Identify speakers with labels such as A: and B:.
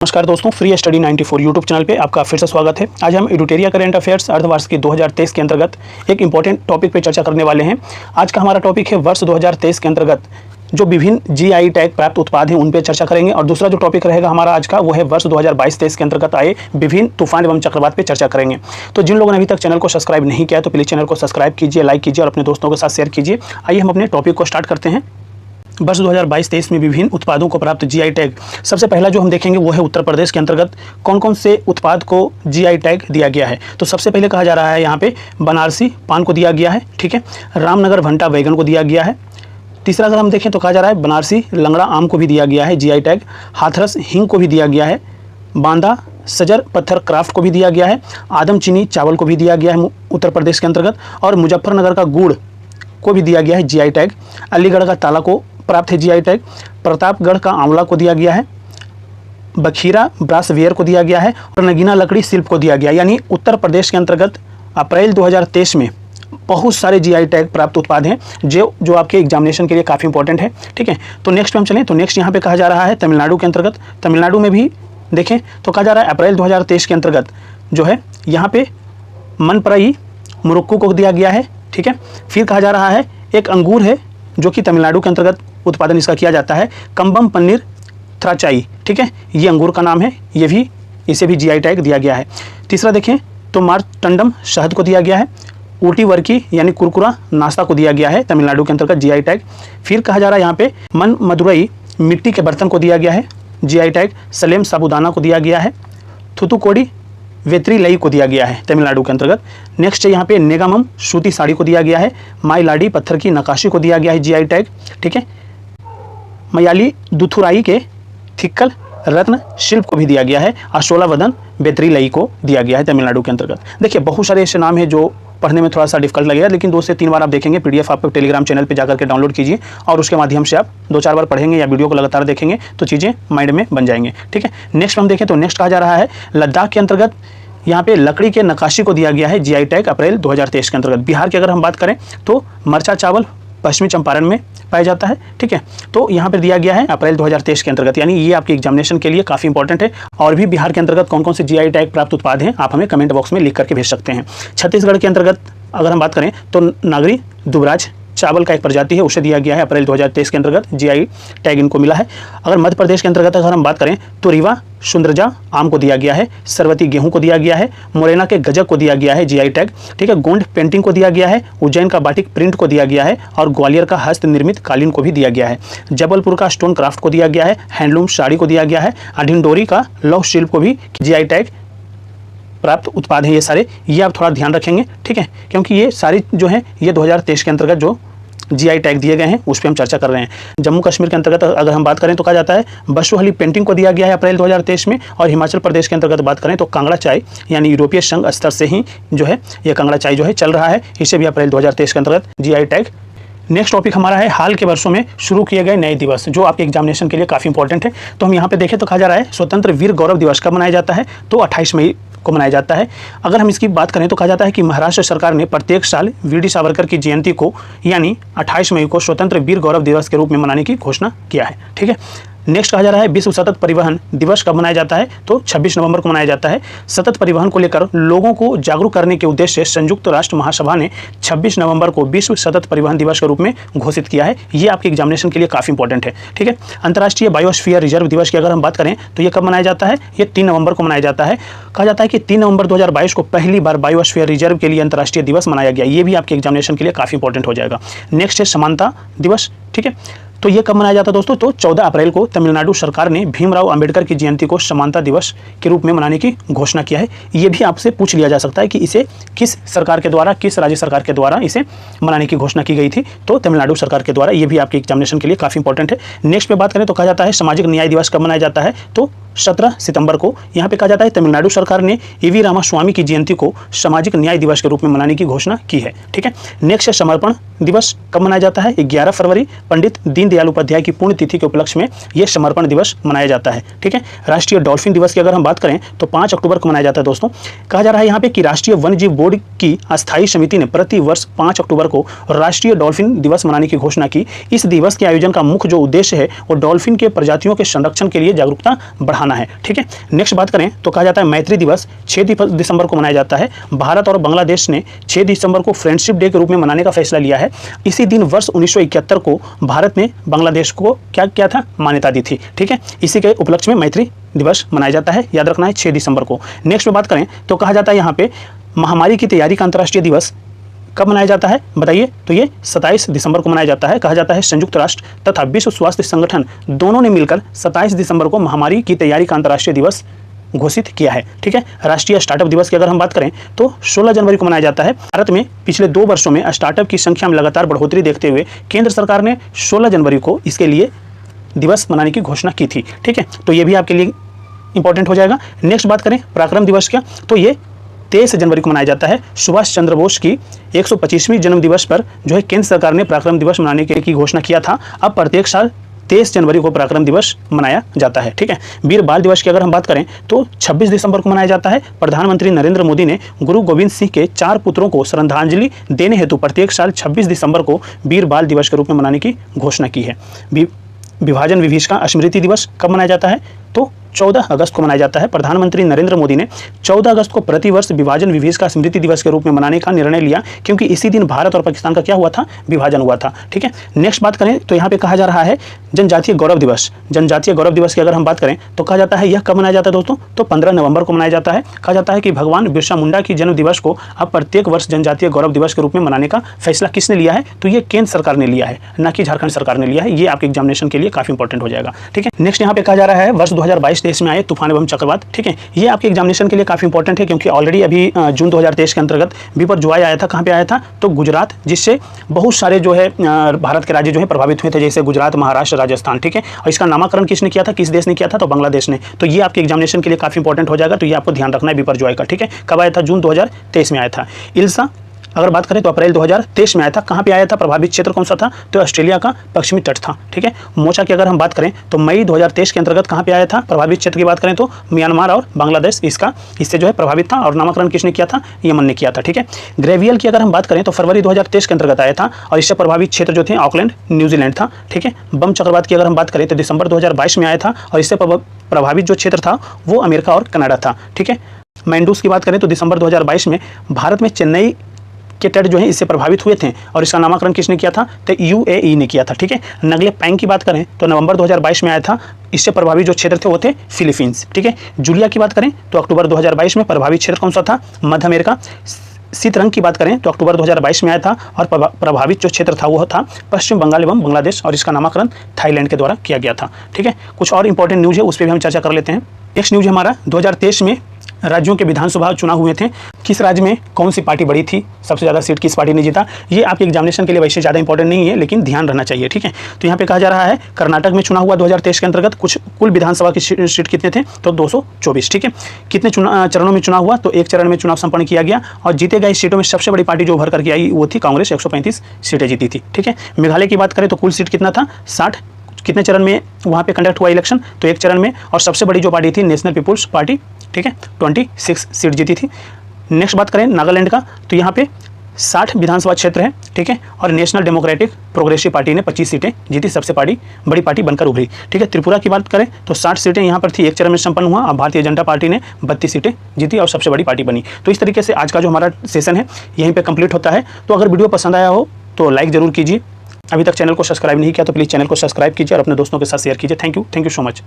A: नमस्कार दोस्तों, free study 94 YouTube channel पे आपका फिर से स्वागत है। आज हम एडुटेरिया करंट अफेयर्स अर्धवार्षिकी 2023 के अंतर्गत एक इंपॉर्टेंट टॉपिक पे चर्चा करने वाले हैं। आज का हमारा टॉपिक है वर्ष 2023 के अंतर्गत जो विभिन्न जीआई टैग प्राप्त उत्पाद हैं उन पे चर्चा करेंगे। और दूसरा जो टॉपिक रहेगा हमारा आज का वो है वर्ष 2022-23 के अंतर्गत आए विभिन्न तूफान एवं चक्रवात पे चर्चा करेंगे। तो जिन लोगों ने अभी तक चैनल को सब्सक्राइब नहीं किया तो प्लीज़ चैनल को सब्सक्राइब कीजिए, लाइक कीजिए और अपने दोस्तों के साथ शेयर कीजिए। आइए हम अपने टॉपिक को स्टार्ट करते हैं। वर्ष 2022-23 में विभिन्न उत्पादों को प्राप्त जीआई टैग। सबसे पहला जो हम देखेंगे वो है उत्तर प्रदेश के अंतर्गत कौन कौन से उत्पाद को जीआई टैग दिया गया है। तो सबसे पहले कहा जा रहा है यहाँ पे बनारसी पान को दिया गया है, ठीक है। रामनगर भंटा बैगन को दिया गया है। तीसरा अगर हम देखें तो कहा जा रहा है बनारसी लंगड़ा आम को भी दिया गया है जीआई टैग। हाथरस हींग को भी दिया गया है। बांदा सजर पत्थर क्राफ्ट को भी दिया गया है। आदम चीनी चावल को भी दिया गया है उत्तर प्रदेश के अंतर्गत। और मुजफ्फरनगर का गुड़ को भी दिया गया है जीआई टैग। अलीगढ़ का ताला को प्राप्त है जीआई टैग। प्रतापगढ़ का आंवला को दिया गया है। बखीरा ब्रास वेयर को दिया गया है और नगीना लकड़ी शिल्प को दिया गया। यानी उत्तर प्रदेश के अंतर्गत अप्रैल 2023 में बहुत सारे जीआई टैग प्राप्त उत्पाद हैं जो आपके एग्जामिनेशन के लिए काफ़ी इंपॉर्टेंट है, ठीक है। तो नेक्स्ट पे हम चलें तो नेक्स्ट यहाँ पे कहा जा रहा है तमिलनाडु के अंतर्गत। तमिलनाडु में भी देखें तो कहा जा रहा है अप्रैल 2023 के अंतर्गत जो है यहाँ पे मनपराई मुरुक्कू को दिया गया है, ठीक है। फिर कहा जा रहा है एक अंगूर है जो कि तमिलनाडु के अंतर्गत उत्पादन इसका किया जाता है, कंबम पनीर थ्राचाई, ठीक है। ये अंगूर का नाम है, ये भी इसे भी जीआई टैग दिया गया है। तीसरा देखें तो मार्तंडम शहद को दिया गया है। ऊटी वर्की यानी कुरकुरा नाश्ता को दिया गया है तमिलनाडु के अंतर्गत जीआई टैग। फिर कहा जा रहा है यहाँ पे मन मदुरई मिट्टी के बर्तन को दिया गया है जीआई टैग। सलेम साबुदाना को दिया गया है। थुथुकोडी वेत्री लई को दिया गया है तमिलनाडु के अंतर्गत। नेक्स्ट यहाँ पे नेगामम सूती साड़ी को दिया गया है। माइलाडी पत्थर की नक्काशी को दिया गया है जीआई टैग, ठीक है। मयाली दुथुराई के थिक्कल रत्न शिल्प को भी दिया गया है। और शोलावदन बेत्री लई को दिया गया है तमिलनाडु के अंतर्गत। देखिए बहुत सारे ऐसे नाम हैं जो पढ़ने में थोड़ा सा डिफिकल्ट लगेगा, लेकिन 2 से 3 बार आप देखेंगे। पीडीएफ आप टेलीग्राम चैनल पे जाकर के डाउनलोड कीजिए और उसके माध्यम से आप 2-4 बार पढ़ेंगे या वीडियो को लगातार देखेंगे तो चीज़ें माइंड में बन जाएंगे, ठीक है। नेक्स्ट हम देखें तो नेक्स्ट कहा जा रहा है लद्दाख के अंतर्गत यहाँ पे लकड़ी के नक्काशी को दिया गया है जीआई टैग अप्रैल 2023 के अंतर्गत। बिहार की अगर हम बात करें तो मरचा चावल पश्चिमी चंपारण में पाया जाता है, ठीक है। तो यहाँ पे दिया गया है अप्रैल 2023 के अंतर्गत, यानी ये आपके एग्जामिनेशन के लिए काफ़ी इंपॉर्टेंट है। और भी बिहार के अंतर्गत कौन कौन से जीआई टैग प्राप्त उत्पाद हैं आप हमें कमेंट बॉक्स में लिख करके भेज सकते हैं। छत्तीसगढ़ के अंतर्गत अगर हम बात करें तो नागरी दुबराज चावल का एक प्रजाति है, उसे दिया गया है अप्रैल 2023 के अंतर्गत जीआई टैग इनको मिला है। अगर मध्य प्रदेश के अंतर्गत अगर हम बात करें तो रीवा सुंदरजा आम को दिया गया है। सरवती गेहूं को दिया गया है। मुरैना के गजक को दिया गया है जीआई टैग, ठीक है। गोंड पेंटिंग को दिया गया है। उज्जैन का बाटिक प्रिंट को दिया गया है और ग्वालियर का हस्त निर्मित कालीन को भी दिया गया है। जबलपुर का स्टोन क्राफ्ट को दिया गया है। हैंडलूम साड़ी को दिया गया है। ढिंडोरी का लौह शिल्प को भी जीआई टैग प्राप्त उत्पाद हैं। ये सारे ये आप थोड़ा ध्यान रखेंगे, ठीक है, क्योंकि ये सारी जो है ये 2023 के अंतर्गत जो जीआई टैग दिए गए हैं उस पर हम चर्चा कर रहे हैं। जम्मू कश्मीर के अंतर्गत अगर हम बात करें तो कहा जाता है बसुहली पेंटिंग को दिया गया है अप्रैल 2023 में। और हिमाचल प्रदेश के अंतर्गत बात करें तो कांगड़ा चाय यानी यूरोपीय संघ स्तर से ही जो है ये कांगड़ा चाय जो है चल रहा है, इसे भी अप्रैल 2023 के अंतर्गत जीआई टैग। नेक्स्ट टॉपिक हमारा है हाल के वर्षों में शुरू किए गए नए दिवस जो आपके एग्जामिनेशन के लिए काफ़ी इंपॉर्टेंट है। तो हम यहाँ पे देखें तो कहा जा रहा है स्वतंत्र वीर गौरव दिवस कब मनाया जाता है तो 28 मई को मनाया जाता है। अगर हम इसकी बात करें तो कहा जाता है कि महाराष्ट्र सरकार ने प्रत्येक साल वीर डी सावरकर की जयंती को यानी 28 मई को स्वतंत्र वीर गौरव दिवस के रूप में मनाने की घोषणा किया है, ठीक है। नेक्स्ट कहा जा रहा है विश्व सतत परिवहन दिवस कब मनाया जाता है तो 26 नवंबर को मनाया जाता है। सतत परिवहन को लेकर लोगों को जागरूक करने के उद्देश्य से संयुक्त राष्ट्र महासभा ने 26 नवंबर को विश्व सतत परिवहन दिवस के रूप में घोषित किया है। ये आपके एग्जामिनेशन के लिए काफ़ी इंपॉर्टेंट है, ठीक है। अंतर्राष्ट्रीय बायोस्फीयर रिजर्व दिवस की अगर हम बात करें तो ये कब मनाया जाता है ये 3 नवंबर को मनाया जाता है। कहा जाता है कि 3 नवंबर 2022 को पहली बार बायोस्फीयर रिजर्व के लिए अंतर्राष्ट्रीय दिवस मनाया गया। ये भी आपके एग्जामिनेशन के लिए काफ़ी इंपॉर्टेंट हो जाएगा। नेक्स्ट है समानता दिवस, ठीक है। तो ये कब मनाया जाता है दोस्तों तो 14 अप्रैल को तमिलनाडु सरकार ने भीमराव अंबेडकर की जयंती को समानता दिवस के रूप में मनाने की घोषणा किया है। ये भी आपसे पूछ लिया जा सकता है कि इसे किस सरकार के द्वारा किस राज्य सरकार के द्वारा इसे मनाने की घोषणा की गई थी तो तमिलनाडु सरकार के द्वारा। ये भी आपके एग्जामिनेशन के लिए काफ़ी इंपॉर्टेंट है। नेक्स्ट पे बात करें तो कहा जाता है सामाजिक न्याय दिवस कब मनाया जाता है तो 17 सितंबर को। यहाँ पे कहा जाता है तमिलनाडु सरकार ने ईवी रामास्वामी की जयंती को सामाजिक न्याय दिवस के रूप में मनाने की घोषणा की है, ठीक है। नेक्स्ट है समर्पण दिवस कब मनाया जाता है 11 फरवरी पंडित दीनदयाल दीनदयाल उपाध्याय की पुण्यतिथि के उपलक्ष्य में यह समर्पण दिवस मनाया जाता है। ठीक है, राष्ट्रीय डॉल्फिन दिवस की अगर हम बात करें तो 5 अक्टूबर को मनाया जाता है। दोस्तों, कहा जा रहा है यहाँ पे कि राष्ट्रीय वन्यजीव बोर्ड की अस्थायी समिति ने प्रति वर्ष 5 अक्टूबर को राष्ट्रीय डॉल्फिन दिवस मनाने की घोषणा की। इस दिवस के आयोजन का मुख्य जो उद्देश्य है वो डॉल्फिन के प्रजातियों के संरक्षण के लिए जागरूकता बढ़ाना है। ठीक है, नेक्स्ट बात करें तो कहा जाता है मैत्री दिवस 6 दिसंबर को मनाया जाता है। भारत और बांग्लादेश ने 6 दिसंबर को फ्रेंडशिप डे के रूप में मनाने का फैसला लिया है। इसी दिन वर्ष 1971 को भारत ने बांग्लादेश को क्या किया था, मान्यता दी थी। ठीक है, इसी के उपलक्ष्य में मैत्री दिवस मनाया जाता है, याद रखना है 6 दिसंबर को। नेक्स्ट में बात करें तो कहा जाता है यहाँ पे महामारी की तैयारी का अंतर्राष्ट्रीय दिवस कब मनाया जाता है, बताइए। तो ये 27 दिसंबर को मनाया जाता है। कहा जाता है संयुक्त राष्ट्र तथा विश्व स्वास्थ्य संगठन दोनों ने मिलकर 27 दिसंबर को महामारी की तैयारी का अंतर्राष्ट्रीय दिवस घोषित किया है। ठीक है, राष्ट्रीय स्टार्टअप दिवस की अगर हम बात करें तो 16 जनवरी को मनाया जाता है। भारत में पिछले 2 वर्षों में स्टार्टअप की संख्या में लगातार बढ़ोतरी देखते हुए केंद्र सरकार ने 16 जनवरी को इसके लिए दिवस मनाने की घोषणा की थी। ठीक है, तो ये भी आपके लिए इंपॉर्टेंट हो जाएगा। नेक्स्ट बात करें पराक्रम दिवस का, तो ये 23 जनवरी को मनाया जाता है। सुभाष चंद्र बोस की 125वीं जन्म दिवस पर जो है केंद्र सरकार ने पराक्रम दिवस मनाने की घोषणा किया था। अब प्रत्येक साल 23 जनवरी को पराक्रम दिवस मनाया जाता है। ठीक है, वीर बाल दिवस की अगर हम बात करें तो 26 दिसंबर को मनाया जाता है। प्रधानमंत्री नरेंद्र मोदी ने गुरु गोविंद सिंह के 4 पुत्रों को श्रद्धांजलि देने हेतु प्रत्येक साल 26 दिसंबर को वीर बाल दिवस के रूप में मनाने की घोषणा की है। विभाजन विभीषिका स्मृति दिवस कब मनाया जाता है, तो 14 अगस्त को मनाया जाता है। प्रधानमंत्री नरेंद्र मोदी ने 14 अगस्त को प्रतिवर्ष विभाजन विभीषिका स्मृति दिवस के रूप में मनाने का निर्णय लिया, क्योंकि इसी दिन भारत और पाकिस्तान का क्या हुआ था, विभाजन हुआ था। ठीक है, नेक्स्ट बात करें तो यहाँ पे कहा जा रहा है जनजातीय गौरव दिवस। जनजातीय गौरव दिवस की अगर हम बात करें तो कहा जाता है यह कब मनाया जाता है दोस्तों, तो 15 नवंबर को मनाया जाता है। कहा जाता है कि भगवान बिरसा मुंडा की जन्म दिवस को अब प्रत्येक वर्ष जनजातीय गौरव दिवस के रूप में मनाने का फैसला किसने लिया है, तो ये केंद्र सरकार ने लिया है, ना कि झारखंड सरकार ने लिया है। ये आपके एग्जामिनेशन के लिए काफी इंपॉर्टेंट हो जाएगा। ठीक है, नेक्स्ट यहाँ पे कहा जा रहा है वर्ष 2022 देश में आए तूफान एवं चक्रवात। ठीक है, ये आपके एग्जामिनेशन के लिए काफी इंपॉर्टेंट है, क्योंकि ऑलरेडी अभी जून 2023 के अंतर्गत बिपरजॉय आया था। कहाँ पे आया था, तो गुजरात, जिससे बहुत सारे जो है भारत के राज्य जो है प्रभावित हुए थे, जैसे गुजरात, महाराष्ट्र, राजस्थान। ठीक है, और इसका नामकरण किसने किया था, किस देश ने किया था, तो बांग्लादेश ने। तो ये आपके एग्जामिनेशन के लिए काफी इंपॉर्टेंट हो जाएगा, तो ये आपको ध्यान रखना है बिपरजॉय का। ठीक है, कब आया था, जून 2023 में आया था। इल्सा अगर बात करें तो अप्रैल 2023 में आया था। कहाँ पे आया था, प्रभावित क्षेत्र कौन सा था, तो ऑस्ट्रेलिया का पश्चिमी तट था। ठीक है, मोचा की अगर हम बात करें तो मई 2023 के अंतर्गत कहाँ पे आया था, प्रभावित क्षेत्र की बात करें तो म्यांमार और बांग्लादेश इससे जो है प्रभावित था, और नामकरण किसने किया था, यमन ने किया था। ठीक है, ग्रेवियल की अगर हम बात करें तो फरवरी 2023 के अंतर्गत आया था, और इससे प्रभावित क्षेत्र जो थे ऑकलैंड, न्यूजीलैंड था। ठीक है, बम चक्रवात की अगर हम बात करें तो दिसंबर 2022 में आया था, और इससे प्रभावित जो क्षेत्र था वो अमेरिका और कनाडा था। ठीक है, मैंडूस की बात करें तो दिसंबर 2022 में भारत में चेन्नई के तट जो है इससे प्रभावित हुए थे, और इसका नामकरण किसने किया था, तो यूएई ने किया था। ठीक है, नगले पैंग की बात करें तो नवंबर 2022 में आया था, इससे प्रभावित जो क्षेत्र थे वो थे फिलीपींस। ठीक है, जूलिया की बात करें तो अक्टूबर 2022 में प्रभावित क्षेत्र कौन सा था, मध्य अमेरिका। शीतरंग की बात करें तो अक्टूबर 2022 में आया था, और प्रभावित जो क्षेत्र था वो था पश्चिम बंगाल एवं बांग्लादेश, और इसका नामकरण थाईलैंड के द्वारा किया गया था। ठीक है, कुछ और इंपॉर्टेंट न्यूज़ है, उस पर भी हम चर्चा कर लेते हैं। नेक्स्ट न्यूज़ हमारा 2023 में राज्यों के विधानसभा चुनाव हुए थे। किस राज्य में कौन सी पार्टी बड़ी थी, सबसे ज़्यादा सीट किस पार्टी ने जीता, ये आपके एग्जामिनेशन के लिए वैसे ज़्यादा इंपॉर्टेंट नहीं है, लेकिन ध्यान रहना चाहिए। ठीक है, तो यहाँ पे कहा जा रहा है कर्नाटक में चुनाव हुआ 2023 के अंतर्गत। कुल विधानसभा की सीट कितने थे, तो 224। ठीक है, कितने चरणों में चुनाव हुआ, तो 1 चरण में चुनाव संपन्न किया गया, और जीते गए सीटों में सबसे बड़ी पार्टी जो उभर करके आई वो थी कांग्रेस, 135 सीटें जीती थी। ठीक है, मेघालय की बात करें तो कुल सीट कितना था, 60। कितने चरण में वहाँ पे कंडक्ट हुआ इलेक्शन, तो 1 चरण में, और सबसे बड़ी जो पार्टी थी नेशनल पीपुल्स पार्टी। ठीक है, 26 सीट जीती थी। नेक्स्ट बात करें नागालैंड का, तो यहाँ पे 60 विधानसभा क्षेत्र है। ठीक है, और नेशनल डेमोक्रेटिक प्रोग्रेसिव पार्टी ने 25 सीटें जीती, सबसे बड़ी पार्टी बनकर उभरी। ठीक है, त्रिपुरा की बात करें तो 60 सीटें यहाँ पर थी, 1 चरण में संपन्न हुआ, और भारतीय जनता पार्टी ने 32 सीटें जीती और सबसे बड़ी पार्टी बनी। तो इस तरीके से आज का जो हमारा सेशन है यहीं पर कंप्लीट होता है। तो अगर वीडियो पसंद आया हो तो लाइक जरूर कीजिए, अभी तक चैनल को सब्सक्राइब नहीं किया तो प्लीज़ चैनल को सब्सक्राइब कीजिए और अपने दोस्तों के साथ शेयर कीजिए। Thank you so much.